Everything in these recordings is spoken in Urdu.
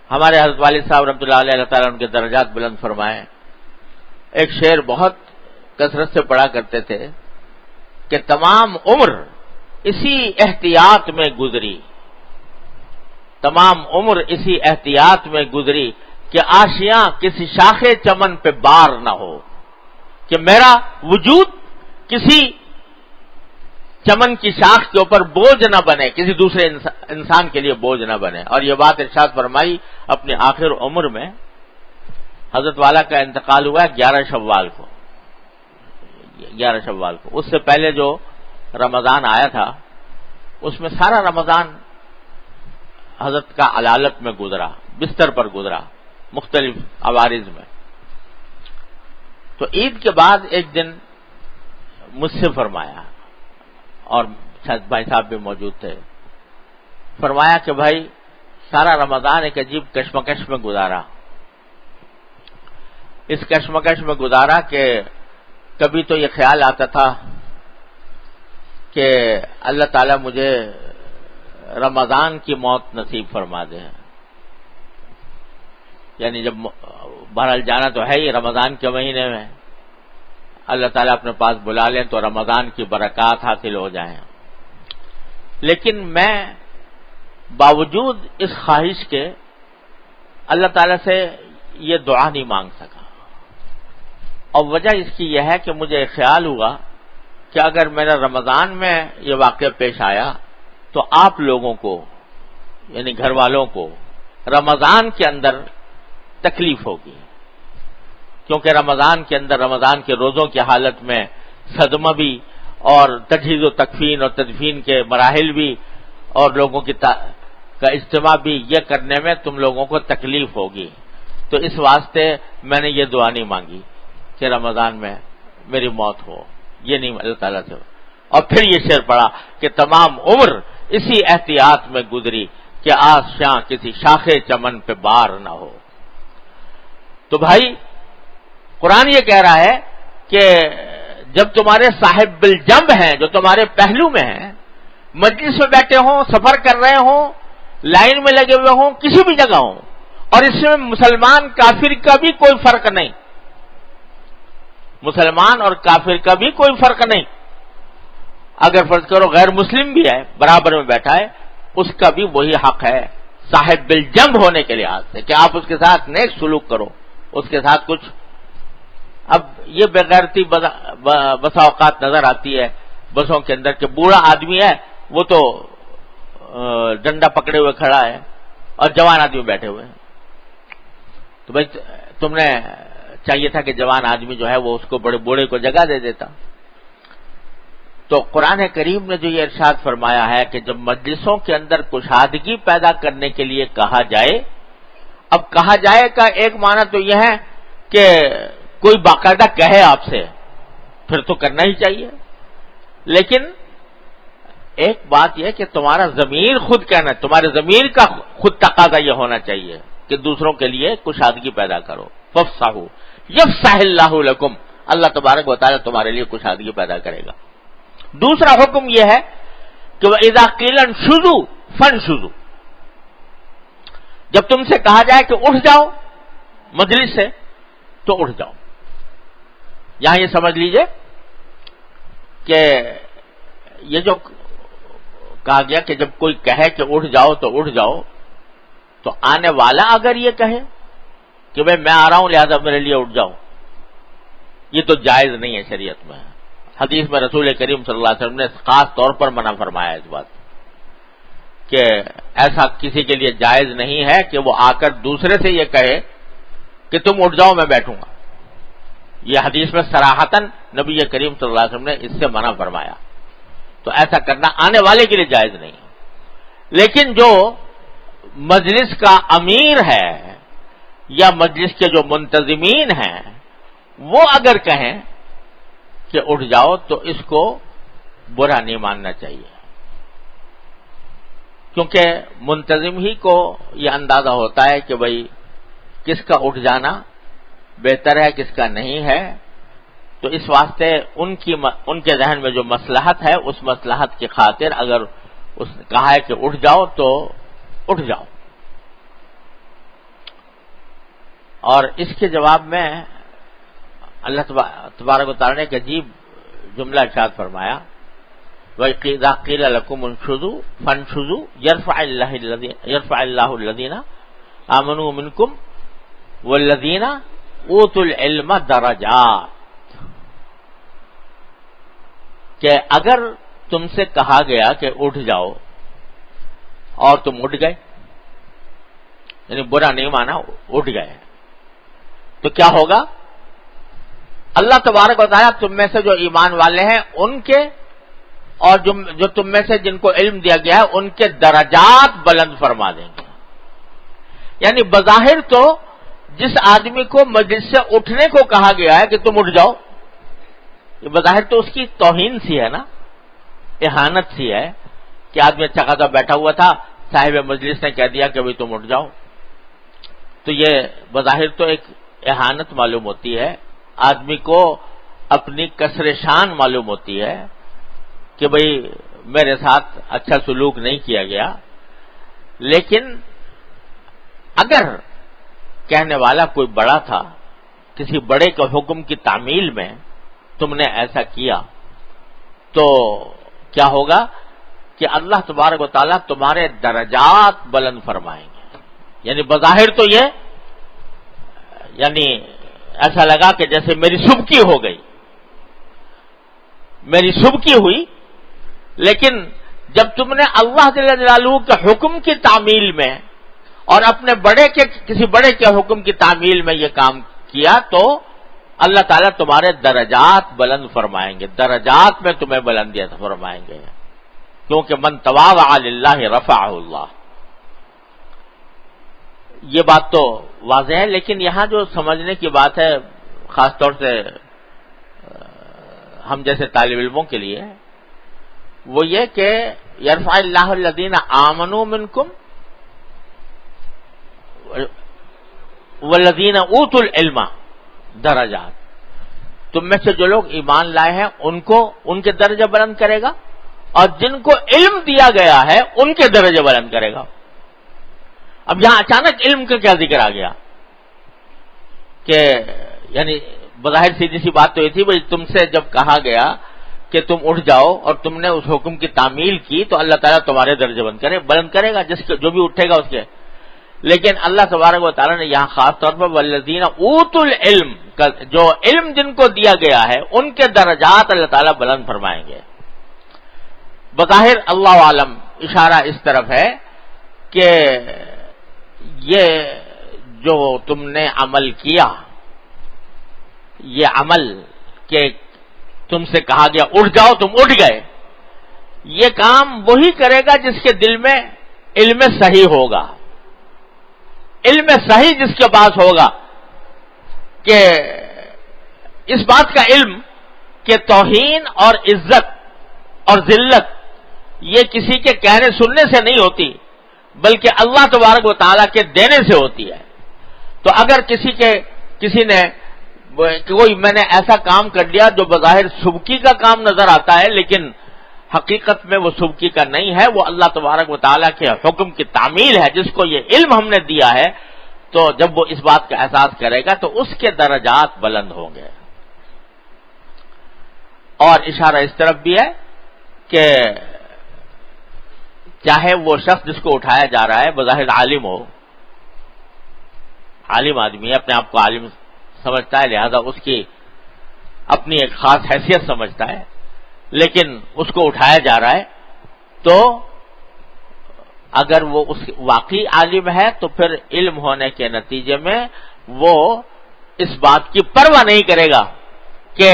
ہمارے حضرت والد صاحب رحمۃ اللہ علیہ، اللہ تعالیٰ ان کے درجات بلند فرمائے، ایک شعر بہت کثرت سے پڑھا کرتے تھے کہ تمام عمر اسی احتیاط میں گزری، تمام عمر اسی احتیاط میں گزری کہ آشیاں کسی شاخ چمن پہ بار نہ ہو، کہ میرا وجود کسی چمن کی شاخ کے اوپر بوجھ نہ بنے، کسی دوسرے انسان کے لیے بوجھ نہ بنے۔ اور یہ بات ارشاد فرمائی اپنی آخر عمر میں۔ حضرت والا کا انتقال ہوا 11 شوال کو، 11 شوال کو۔ اس سے پہلے جو رمضان آیا تھا اس میں سارا رمضان حضرت کا علالت میں گزرا، بستر پر گزرا، مختلف عوارض میں۔ تو عید کے بعد ایک دن مجھ سے فرمایا، اور شاید بھائی صاحب بھی موجود تھے، فرمایا کہ بھائی سارا رمضان ایک عجیب کشمکش میں گزارا، اس کشمکش میں گزارا کہ کبھی تو یہ خیال آتا تھا کہ اللہ تعالیٰ مجھے رمضان کی موت نصیب فرما دے، یعنی جب بہرحال جانا تو ہے ہی رمضان کے مہینے میں، اللہ تعالیٰ اپنے پاس بلا لیں تو رمضان کی برکات حاصل ہو جائیں۔ لیکن میں باوجود اس خواہش کے اللہ تعالیٰ سے یہ دعا نہیں مانگ سکا، اور وجہ اس کی یہ ہے کہ مجھے خیال ہوا کہ اگر میرا رمضان میں یہ واقعہ پیش آیا تو آپ لوگوں کو، یعنی گھر والوں کو، رمضان کے اندر تکلیف ہوگی، کیونکہ رمضان کے اندر رمضان کے روزوں کی حالت میں صدمہ بھی اور تجہیز و تکفین اور تدفین کے مراحل بھی اور لوگوں کی کا اجتماع بھی، یہ کرنے میں تم لوگوں کو تکلیف ہوگی۔ تو اس واسطے میں نے یہ دعا نہیں مانگی کہ رمضان میں میری موت ہو، یہ نہیں اللہ تعالیٰ سے۔ اور پھر یہ شعر پڑھا کہ تمام عمر اسی احتیاط میں گزری کہ آشیاں کسی شاخ چمن پہ بار نہ ہو۔ تو بھائی قرآن یہ کہہ رہا ہے کہ جب تمہارے صاحب بالجنب ہیں، جو تمہارے پہلو میں ہیں، مجلس میں بیٹھے ہوں، سفر کر رہے ہوں، لائن میں لگے ہوئے ہوں، کسی بھی جگہ ہوں، اور اس میں مسلمان کافر کا بھی کوئی فرق نہیں، مسلمان اور کافر کا بھی کوئی فرق نہیں، اگر فرض کرو غیر مسلم بھی ہے برابر میں بیٹھا ہے، اس کا بھی وہی حق ہے صاحب بالجنب ہونے کے لحاظ سے کہ آپ اس کے ساتھ نیک سلوک کرو، اس کے ساتھ کچھ۔ اب یہ بےغیرتی بسا اوقات نظر آتی ہے بسوں کے اندر کہ بوڑھا آدمی ہے وہ تو ڈنڈا پکڑے ہوئے کھڑا ہے اور جوان آدمی بیٹھے ہوئے ہیں، تو بھائی تم نے چاہیے تھا کہ جوان آدمی جو ہے وہ اس کو بڑے بوڑھے کو جگہ دے دیتا۔ تو قرآن کریم نے جو یہ ارشاد فرمایا ہے کہ جب مجلسوں کے اندر کشادگی پیدا کرنے کے لیے کہا جائے، اب کہا جائے کا ایک معنی تو یہ ہے کہ کوئی باقاعدہ کہے آپ سے، پھر تو کرنا ہی چاہیے، لیکن ایک بات یہ کہ تمہارا ضمیر خود کہنا، تمہارے ضمیر کا خود تقاضا یہ ہونا چاہیے کہ دوسروں کے لیے کشادگی پیدا کرو۔ فافصحوا یفصح اللہ لکم، اللہ تبارک و تعالیٰ تمہارے لیے کشادگی پیدا کرے گا۔ دوسرا حکم یہ ہے کہ وَإِذَا قِيلَ انشُزُوا فَانشُزُوا، جب تم سے کہا جائے کہ اٹھ جاؤ مجلس سے تو اٹھ جاؤ۔ یہاں یہ سمجھ لیجئے کہ یہ جو کہا گیا کہ جب کوئی کہے کہ اٹھ جاؤ تو اٹھ جاؤ، تو آنے والا اگر یہ کہے کہ بھئی میں آ رہا ہوں لہذا میرے لیے اٹھ جاؤ، یہ تو جائز نہیں ہے شریعت میں۔ حدیث میں رسول کریم صلی اللہ علیہ وسلم نے خاص طور پر منع فرمایا اس بات کہ ایسا کسی کے لیے جائز نہیں ہے کہ وہ آ کر دوسرے سے یہ کہے کہ تم اٹھ جاؤ میں بیٹھوں گا۔ یہ حدیث میں صراحتاً نبی کریم صلی اللہ علیہ وسلم نے اس سے منع فرمایا، تو ایسا کرنا آنے والے کے لیے جائز نہیں ہے۔ لیکن جو مجلس کا امیر ہے یا مجلس کے جو منتظمین ہیں وہ اگر کہیں کہ اٹھ جاؤ تو اس کو برا نہیں ماننا چاہیے، کیونکہ منتظم ہی کو یہ اندازہ ہوتا ہے کہ بھئی کس کا اٹھ جانا بہتر ہے کس کا نہیں ہے، تو اس واسطے ان کے ذہن میں جو مصلحت ہے اس مصلحت کی خاطر اگر اس نے کہا ہے کہ اٹھ جاؤ تو اٹھ جاؤ۔ اور اس کے جواب میں اللہ تبارک و تعالی نے ایک عجیب جملہ ارشاد فرمایا، وَإِذَا قِيلَ لَكُمُ انشُزُوا فَانشُزُوا يَرْفَعِ اللَّهُ الَّذِينَ آمَنُوا مِنكُمْ وَالَّذِينَ أُوتُوا الْعِلْمَ دَرَجَاتٍ، کہ اگر تم سے کہا گیا کہ اٹھ جاؤ اور تم اٹھ گئے، یعنی برا نہیں مانا، اٹھ گئے، تو کیا ہوگا؟ اللہ تبارک و تعالیٰ تم میں سے جو ایمان والے ہیں ان کے اور جو تم میں سے جن کو علم دیا گیا ہے ان کے درجات بلند فرما دیں گے۔ یعنی بظاہر تو جس آدمی کو مجلس سے اٹھنے کو کہا گیا ہے کہ تم اٹھ جاؤ، یہ بظاہر تو اس کی توہین سی ہے نا، اہانت سی ہے کہ آدمی اچھا خاصا بیٹھا ہوا تھا، صاحب مجلس نے کہہ دیا کہ بھئی تم اٹھ جاؤ، تو یہ بظاہر تو ایک اہانت معلوم ہوتی ہے، آدمی کو اپنی کسر شان معلوم ہوتی ہے کہ بھئی میرے ساتھ اچھا سلوک نہیں کیا گیا۔ لیکن اگر کہنے والا کوئی بڑا تھا، کسی بڑے کے حکم کی تعمیل میں تم نے ایسا کیا، تو کیا ہوگا کہ اللہ تبارک و تعالیٰ تمہارے درجات بلند فرمائیں گے۔ یعنی بظاہر تو یہ یعنی ایسا لگا کہ جیسے میری سبکی ہو گئی، میری سبکی ہوئی، لیکن جب تم نے اللہ جل جلالہ کے حکم کی تعمیل میں اور اپنے کسی بڑے کے حکم کی تعمیل میں یہ کام کیا تو اللہ تعالیٰ تمہارے درجات بلند فرمائیں گے، درجات میں تمہیں بلندیت فرمائیں گے، کیونکہ من تواضع للہ رفعہ اللہ۔ یہ بات تو واضح ہے، لیکن یہاں جو سمجھنے کی بات ہے خاص طور سے ہم جیسے طالب علموں کے لیے، وہ یہ کہ یرفع اللہ الذین آمنوا منکم والذین اوتوا العلم درجات، تم میں سے جو لوگ ایمان لائے ہیں ان کے درجہ بلند کرے گا، اور جن کو علم دیا گیا ہے ان کے درجہ بلند کرے گا۔ اب یہاں اچانک علم کا کیا ذکر آ گیا کہ یعنی بظاہر سیدھی سی بات تو یہ تھی بھائی تم سے جب کہا گیا کہ تم اٹھ جاؤ اور تم نے اس حکم کی تعمیل کی تو اللہ تعالیٰ تمہارے درجے بلند کرے گا، جو بھی اٹھے گا اس کے۔ لیکن اللہ تبارک و تعالیٰ نے یہاں خاص طور پر والذین اوتوا العلم، جو علم جن کو دیا گیا ہے ان کے درجات اللہ تعالیٰ بلند فرمائیں گے۔ بظاہر اللہ عالم اشارہ اس طرف ہے کہ یہ جو تم نے عمل کیا، یہ عمل کہ تم سے کہا گیا اٹھ جاؤ تم اٹھ گئے، یہ کام وہی کرے گا جس کے دل میں علم صحیح ہوگا، علم صحیح جس کے پاس ہوگا کہ اس بات کا علم کہ توہین اور عزت اور ذلت یہ کسی کے کہنے سننے سے نہیں ہوتی بلکہ اللہ تبارک و تعالیٰ کے دینے سے ہوتی ہے۔ تو اگر کسی نے کوئی میں نے ایسا کام کر لیا جو بظاہر سبکی کا کام نظر آتا ہے لیکن حقیقت میں وہ سبکی کا نہیں ہے، وہ اللہ تبارک و تعالیٰ کے حکم کی تعمیل ہے، جس کو یہ علم ہم نے دیا ہے، تو جب وہ اس بات کا احساس کرے گا تو اس کے درجات بلند ہوں گے۔ اور اشارہ اس طرف بھی ہے کہ چاہے وہ شخص جس کو اٹھایا جا رہا ہے بظاہر عالم ہو، عالم آدمی ہے، اپنے آپ کو عالم سمجھتا ہے، لہذا اس کی اپنی ایک خاص حیثیت سمجھتا ہے، لیکن اس کو اٹھایا جا رہا ہے تو اگر وہ اس واقعی عالم ہے تو پھر علم ہونے کے نتیجے میں وہ اس بات کی پرواہ نہیں کرے گا کہ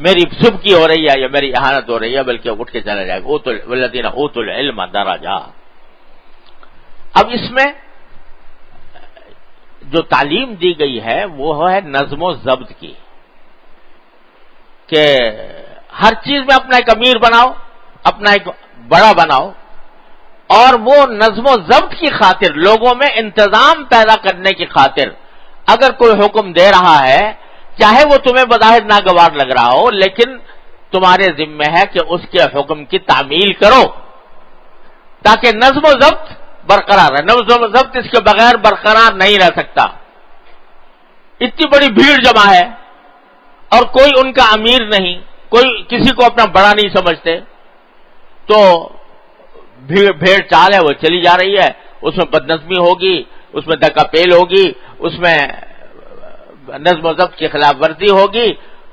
میری سبکی ہو رہی ہے یا میری اہانت ہو رہی ہے، بلکہ اٹھ کے چلا جائے گا۔ والذین اوتوا العلم درجات۔ اب اس میں جو تعلیم دی گئی ہے وہ ہے نظم و ضبط کی، کہ ہر چیز میں اپنا ایک امیر بناؤ، اپنا ایک بڑا بناؤ، اور وہ نظم و ضبط کی خاطر لوگوں میں انتظام پیدا کرنے کی خاطر اگر کوئی حکم دے رہا ہے چاہے وہ تمہیں بظاہر ناگوار لگ رہا ہو، لیکن تمہارے ذمہ ہے کہ اس کے حکم کی تعمیل کرو تاکہ نظم و ضبط برقرار رہے۔ نظم و ضبط اس کے بغیر برقرار نہیں رہ سکتا۔ اتنی بڑی بھیڑ جمع ہے اور کوئی ان کا امیر نہیں، کوئی کسی کو اپنا بڑا نہیں سمجھتے، تو بھیڑ چال ہے وہ چلی جا رہی ہے، اس میں بدنظمی ہوگی، اس میں دکا پیل ہوگی، اس میں نظم و ضبط کی خلاف ورزی ہوگی،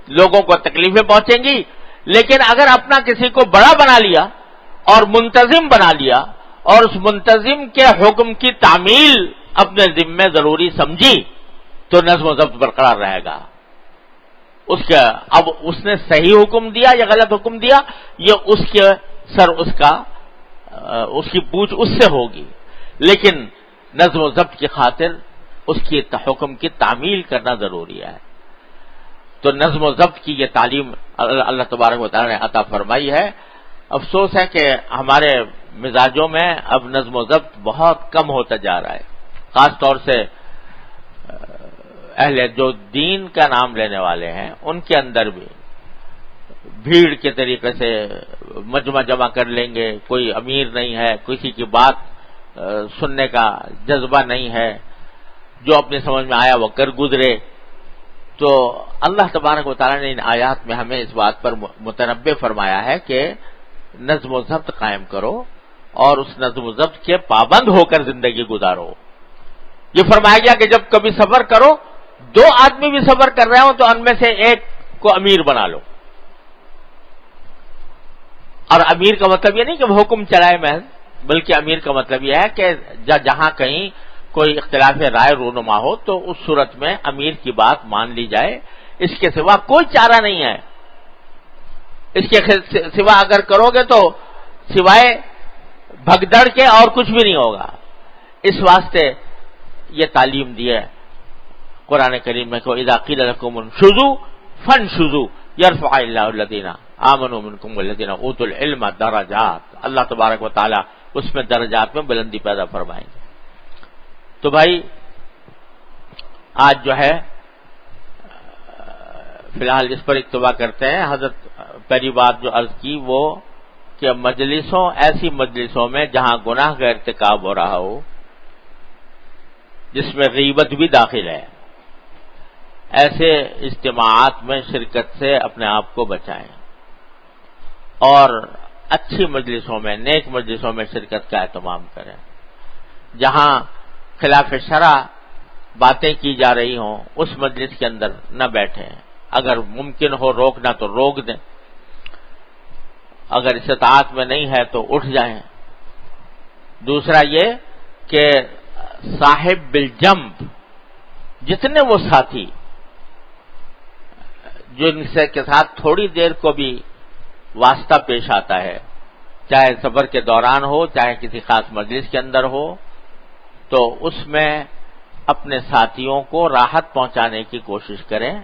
لوگوں کو تکلیفیں پہنچیں گی۔ لیکن اگر اپنا کسی کو بڑا بنا لیا اور منتظم بنا لیا اور اس منتظم کے حکم کی تعمیل اپنے ذمہ ضروری سمجھی تو نظم و ضبط برقرار رہے گا۔ اب اس نے صحیح حکم دیا یا غلط حکم دیا، یہ اس کے سر اس کی پوچھ اس سے ہوگی، لیکن نظم و ضبط کی خاطر اس کی حکم کی تعمیل کرنا ضروری ہے۔ تو نظم و ضبط کی یہ تعلیم اللہ تبارک و تعالی نے عطا فرمائی ہے۔ افسوس ہے کہ ہمارے مزاجوں میں اب نظم و ضبط بہت کم ہوتا جا رہا ہے، خاص طور سے اہل جو دین کا نام لینے والے ہیں ان کے اندر بھی بھیڑ کے طریقے سے مجمع جمع کر لیں گے، کوئی امیر نہیں ہے، کسی کی بات سننے کا جذبہ نہیں ہے، جو اپنی سمجھ میں آیا وہ کر گزرے۔ تو اللہ تبارک و تعالیٰ نے ان آیات میں ہمیں اس بات پر متنبہ فرمایا ہے کہ نظم و ضبط قائم کرو اور اس نظم و ضبط کے پابند ہو کر زندگی گزارو۔ یہ فرمایا گیا کہ جب کبھی سفر کرو، دو آدمی بھی سفر کر رہے ہوں تو ان میں سے ایک کو امیر بنا لو۔ اور امیر کا مطلب یہ نہیں کہ وہ حکم چلائے محض، بلکہ امیر کا مطلب یہ ہے کہ جہاں کہیں کوئی اختلاف رائے رونما ہو تو اس صورت میں امیر کی بات مان لی جائے، اس کے سوا کوئی چارہ نہیں ہے۔ اس کے سوا اگر کرو گے تو سوائے بھگدڑ کے اور کچھ بھی نہیں ہوگا۔ اس واسطے یہ تعلیم دی ہے قرآن کریم میں کہ اذا قیل لکم انشزوا فانشزوا یرفع اللہ الذین آمنوا منکم والذین اوتوا العلم درجات۔ اللہ تبارک و تعالی اس میں درجات میں بلندی پیدا فرمائیں گے۔ تو بھائی آج جو ہے فی الحال اس پر اکتفا کرتے ہیں۔ حضرت پہلی بات جو عرض کی وہ کہ ایسی مجلسوں میں جہاں گناہ کا ارتکاب ہو رہا ہو، جس میں غیبت بھی داخل ہے، ایسے اجتماعات میں شرکت سے اپنے آپ کو بچائیں اور اچھی مجلسوں میں، نیک مجلسوں میں شرکت کا اہتمام کریں۔ جہاں خلاف شرع باتیں کی جا رہی ہوں اس مجلس کے اندر نہ بیٹھیں، اگر ممکن ہو روکنا تو روک دیں، اگر استطاعت میں نہیں ہے تو اٹھ جائیں۔ دوسرا یہ کہ صاحب بالجنب، جتنے وہ ساتھی جو ان سے کے ساتھ تھوڑی دیر کو بھی واسطہ پیش آتا ہے، چاہے سفر کے دوران ہو چاہے کسی خاص مجلس کے اندر ہو، تو اس میں اپنے ساتھیوں کو راحت پہنچانے کی کوشش کریں